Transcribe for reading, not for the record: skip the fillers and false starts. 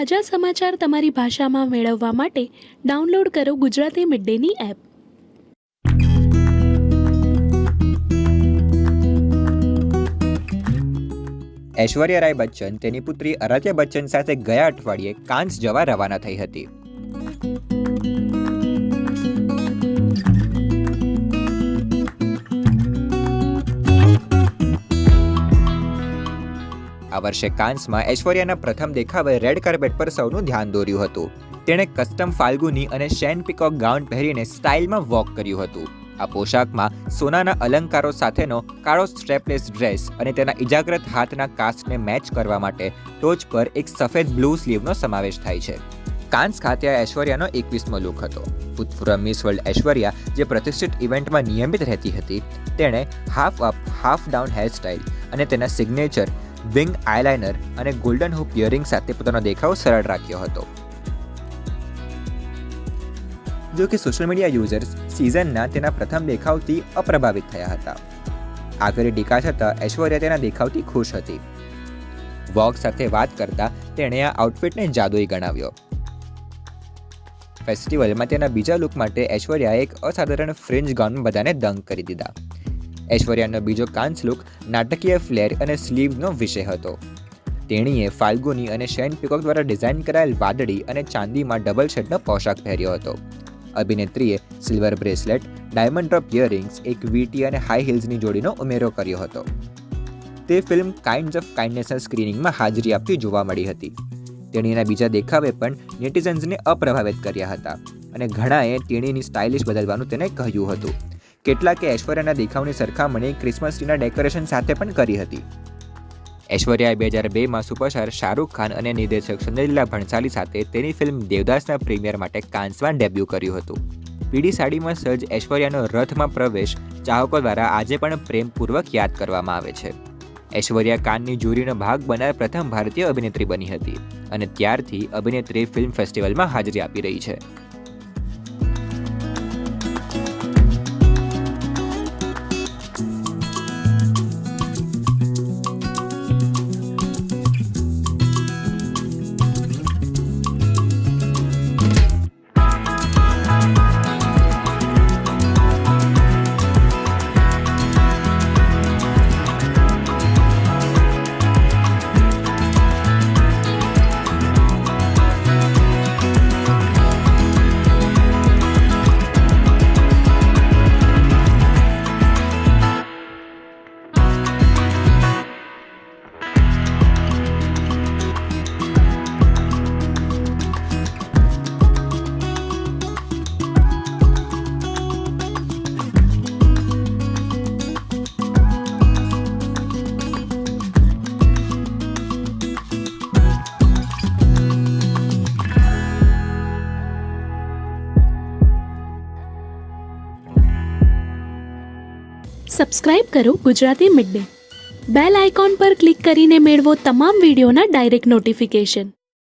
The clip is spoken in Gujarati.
તાજા સમાચાર તમારી ભાષામાં મેળવવા માટે ડાઉનલોડ કરો ગુજરાતી મિડ ડેની એપ। ઐશ્વર્યા રાય બચ્ચન તેની પુત્રી આરાધ્યા બચ્ચન સાથે ગયા અઠવાડિયે કાન્સ જવા રવાના થઈ હતી। આ વર્ષે કાન્સમાં ઐશ્વર્યાના પ્રથમ દેખાવે રેડ કાર્પેટ પર સૌનું ધ્યાન દોર્યું હતું। તેણે કસ્ટમ ફાલ્ગુની અને શેન પીકોક ગાઉન પહેરીને સ્ટાઇલમાં વોક કર્યું હતું। આ પોશાકમાં સોનાના અલંકારો સાથેનો કાળો સ્ટ્રેપલેસ ડ્રેસ અને તેના ઇજાગ્રત હાથના કાસ્ટને મેચ કરવા માટે ટોચ પર એક સફેદ બ્લુ સ્લીવનો સમાવેશ થાય છે। કાન્સ ખાતે ઐશ્વર્યાનો 21મો લુક હતો। ભૂતપૂર્વ મિસ વર્લ્ડ ઐશ્વર્યા, જે પ્રતિષ્ઠિત ઇવેન્ટમાં નિયમિત રહેતી હતી, તેણે half up half down hairstyle અને તેના સિગ્નેચર વિંગ આઈલાઇનર અને ગોલ્ડન હૂપ ઇયરિંગ સાથે પોતાનો દેખાવ સરળ રાખ્યો હતો। જો કે સોશિયલ મીડિયા યુઝર્સ સિઝનના તેના પ્રથમ દેખાવથી અપ્રભાવિત થયા હતા। આખરે ટીકા છતાં ઐશ્વર્યા તેના દેખાવથી ખુશ હતી। વોગ સાથે વાત કરતા તેણે આ આઉટફિટને જાદુઈ ગણાવ્યો। ફેસ્ટિવલમાં તેના બીજા લુક માટે ઐશ્વર્યાએ એક અસાધારણ ફ્રિન્જ ગાઉનમાં બધાને દંગ કરી દીધા। ઐશ્વર્યાનો બીજો કાન્સ લુક નાટકીય ફ્લેર અને સ્લીવ્સનો વિષય હતો। તેણીએ ફાલ્ગુની અને શેન પીકોક દ્વારા ડિઝાઇન કરાયેલ વાદળી અને ચાંદીમાં ડબલ શેડનો પોશાક પહેર્યો હતો। અભિનેત્રીએ silver bracelet, diamond drop earrings, એક વીટી અને હાઈ હીલ્સની જોડીનો ઉમેરો કર્યો હતો। તે ફિલ્મ કાઇન્ડ્સ ઓફ કાઇન્ડનેસના સ્ક્રીનિંગમાં હાજરી આપતી જોવા મળી હતી। તેણીના બીજા દેખાવે પણ નેટિઝન્સને અપ્રભાવિત કર્યા હતા અને ઘણાએ તેણીની સ્ટાઇલિશ બદલવાનું તેને કહ્યું હતું। કેટલાકે ઐશ્વર્યાના દેખાવની સરખામણી ક્રિસમસ ટ્રીના ડેકોરેશન સાથે પણ કરી હતી। ઐશ્વર્યાએ 2002માં સુપરસ્ટાર શાહરૂખ ખાન અને નિર્દેશક સંજય લીલા ભણસાલી સાથે તેની ફિલ્મ દેવદાસના પ્રીમિયર માટે કાન્સમાં ડેબ્યુ કર્યું હતું। પીળી સાડીમાં સજ્જ ઐશ્વર્યાનો રથમાં પ્રવેશ ચાહકો દ્વારા આજે પણ પ્રેમપૂર્વક યાદ કરવામાં આવે છે। ઐશ્વર્યા કાનની જ્યુરીનો ભાગ બનનાર પ્રથમ ભારતીય અભિનેત્રી બની હતી અને ત્યારથી અભિનેત્રી ફિલ્મ ફેસ્ટિવલમાં હાજરી આપી રહી છે। સબસ્ક્રાઇબ કરો Gujarati mid day. Bell icon પર ક્લિક કરીને મેળવો તમામ વિડીયોના ડાયરેક્ટ નોટિફિકેશન।